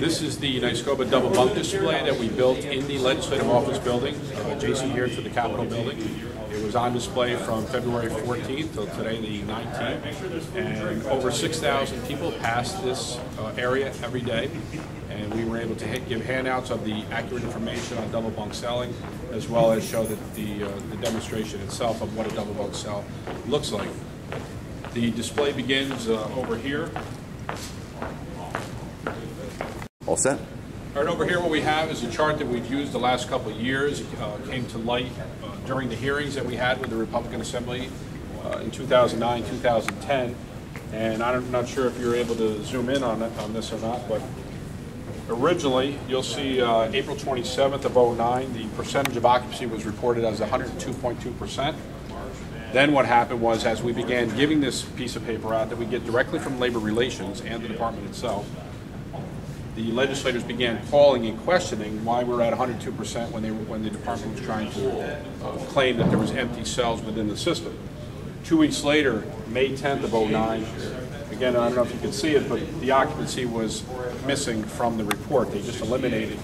This is the NYSCOPBA double bunk display that we built in the Legislative Office Building, adjacent here to the Capitol Building. It was on display from February 14th till today, the 19th, and over 6,000 people pass this area every day. And we were able to give handouts of the accurate information on double bunk celling, as well as show that the demonstration itself of what a double bunk cell looks like. The display begins over here. All set? All right, over here what we have is a chart that we've used the last couple of years. It came to light during the hearings that we had with the Republican Assembly in 2009, 2010. And I'm not sure if you're able to zoom in on this or not, but originally you'll see April 27th of 2009, the percentage of occupancy was reported as 102.2%. Then what happened was, as we began giving this piece of paper out that we get directly from Labor Relations and the department itself, the legislators began calling and questioning why we're at 102% when the department was trying to claim that there was empty cells within the system. 2 weeks later, May 10th of 2009, again, I don't know if you can see it, but the occupancy was missing from the report. They just eliminated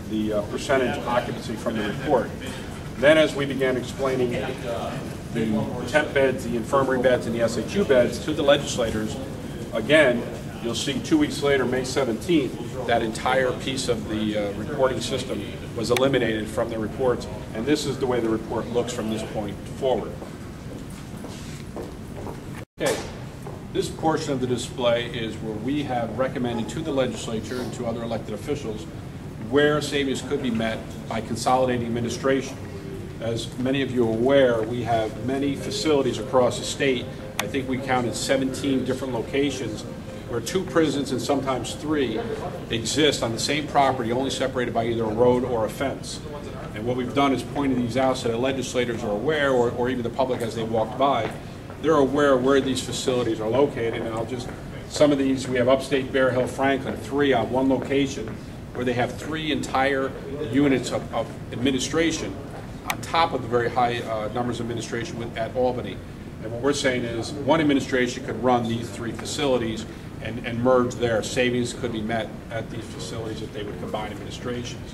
the percentage occupancy from the report. Then as we began explaining the temp beds, the infirmary beds, and the SHU beds to the legislators, again, you'll see 2 weeks later, May 17th, that entire piece of the reporting system was eliminated from the reports, and this is the way the report looks from this point forward. Okay, this portion of the display is where we have recommended to the legislature and to other elected officials where savings could be met by consolidating administration. As many of you are aware, we have many facilities across the state. I think we counted 17 different locations where 2 prisons and sometimes 3 exist on the same property, only separated by either a road or a fence. And what we've done is pointed these out so that legislators are aware, or even the public as they walk by, they're aware of where these facilities are located. And some of these, we have upstate Bear Hill, Franklin, 3 on one location, where they have 3 entire units of administration on top of the very high numbers of administration at Albany. And what we're saying is one administration could run these 3 facilities and merge there. Savings could be met at these facilities if they would combine administrations.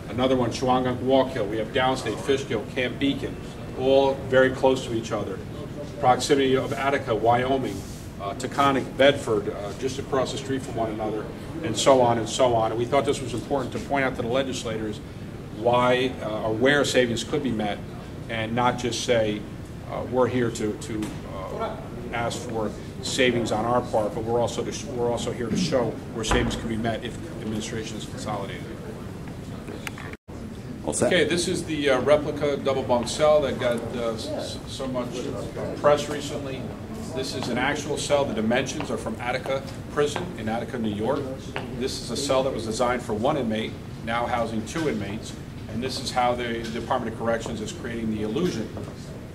Another one, Chewaugunc, Walkill, we have Downstate, Fishkill, Camp Beacon, all very close to each other. Proximity of Attica, Wyoming, Taconic, Bedford, just across the street from one another, and so on and so on. And we thought this was important to point out to the legislators why or where savings could be met, and not just say we're here to ask for savings on our part, but we're also here to show where savings can be met if administration is consolidated. Okay, this is the replica double bunk cell that got so much press recently. This is an actual cell. The dimensions are from Attica Prison in Attica, New York. This is a cell that was designed for 1 inmate, now housing 2 inmates. And this is how the Department of Corrections is creating the illusion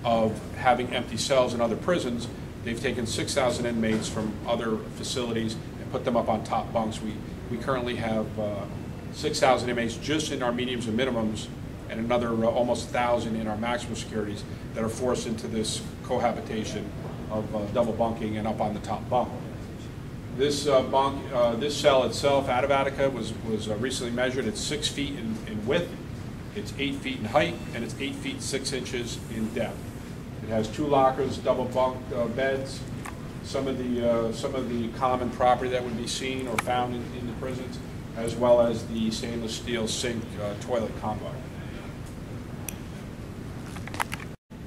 of having empty cells in other prisons. They've taken 6,000 inmates from other facilities and put them up on top bunks. We currently have 6,000 inmates just in our mediums and minimums, and another almost 1,000 in our maximum securities that are forced into this cohabitation of double bunking and up on the top bunk. This this cell itself out of Attica was recently measured. It's 6 feet in width, it's 8 feet in height, and it's 8 feet 6 inches in depth. It has 2 lockers, double bunk beds, some of the common property that would be seen or found in the prisons, as well as the stainless steel sink toilet combo.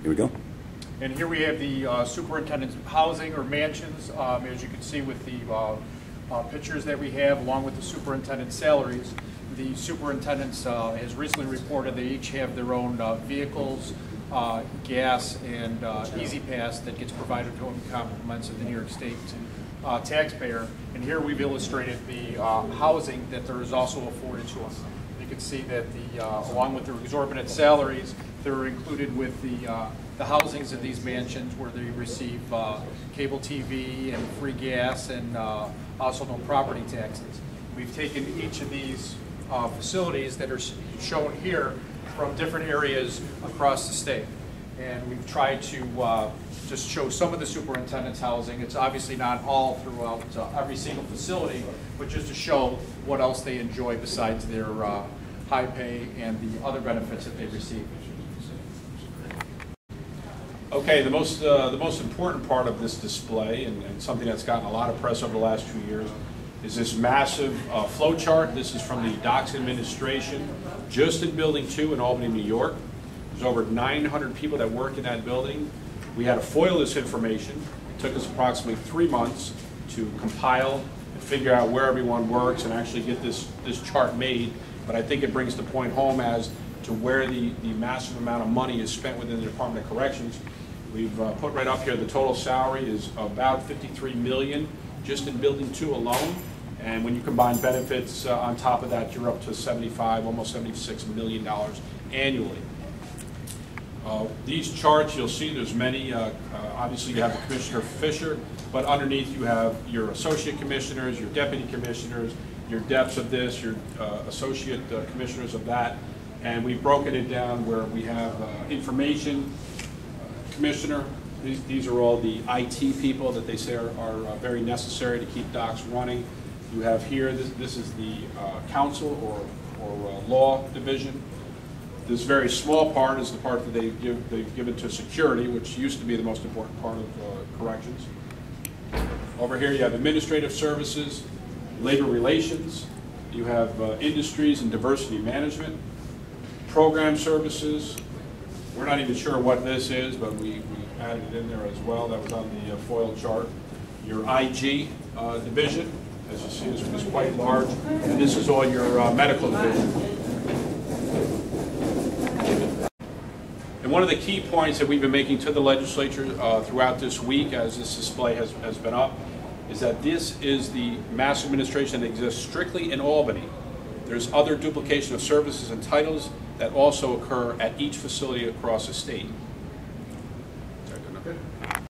Here we go. And here we have the superintendent's housing or mansions, as you can see with the pictures that we have, along with the superintendent's salaries. The superintendents has recently reported they each have their own vehicles, gas, and Easy Pass that gets provided to them in compliments of the New York State taxpayer. And here we've illustrated the housing that there is also afforded to them. You can see that along with their exorbitant salaries, they're included with the housings of these mansions where they receive cable TV and free gas and also no property taxes. We've taken each of these facilities that are shown here from different areas across the state, and we've tried to just show some of the superintendent's housing. It's obviously not all throughout every single facility, but just to show what else they enjoy besides their high pay and the other benefits that they receive. Okay, the most important part of this display, and something that's gotten a lot of press over the last 2 years, is this massive flow chart. This is from the Docks Administration, just in Building 2 in Albany, New York. There's over 900 people that work in that building. We had to FOIL this information. It took us approximately 3 months to compile and figure out where everyone works and actually get this chart made. But I think it brings the point home as to where the massive amount of money is spent within the Department of Corrections. We've put right up here the total salary is about $53 million just in Building 2 alone. And when you combine benefits on top of that, you're up to $75, almost $76 million annually. These charts, you'll see there's many. Obviously, you have the Commissioner Fisher, but underneath you have your associate commissioners, your deputy commissioners, your DEPs of this, your associate commissioners of that. And we've broken it down where we have information commissioner. These are all the IT people that they say are very necessary to keep docks running. You have here, this is the council or law division. This very small part is the part that they've given to security, which used to be the most important part of corrections. Over here you have administrative services, labor relations, you have industries and diversity management, program services. We're not even sure what this is, but we added it in there as well. That was on the FOIL chart. Your IG division, as you see, is quite large. And this is all your medical division. And one of the key points that we've been making to the legislature throughout this week, as this display has been up, is that this is the mass administration that exists strictly in Albany. There's other duplication of services and titles that also occur at each facility across the state. Is that good enough?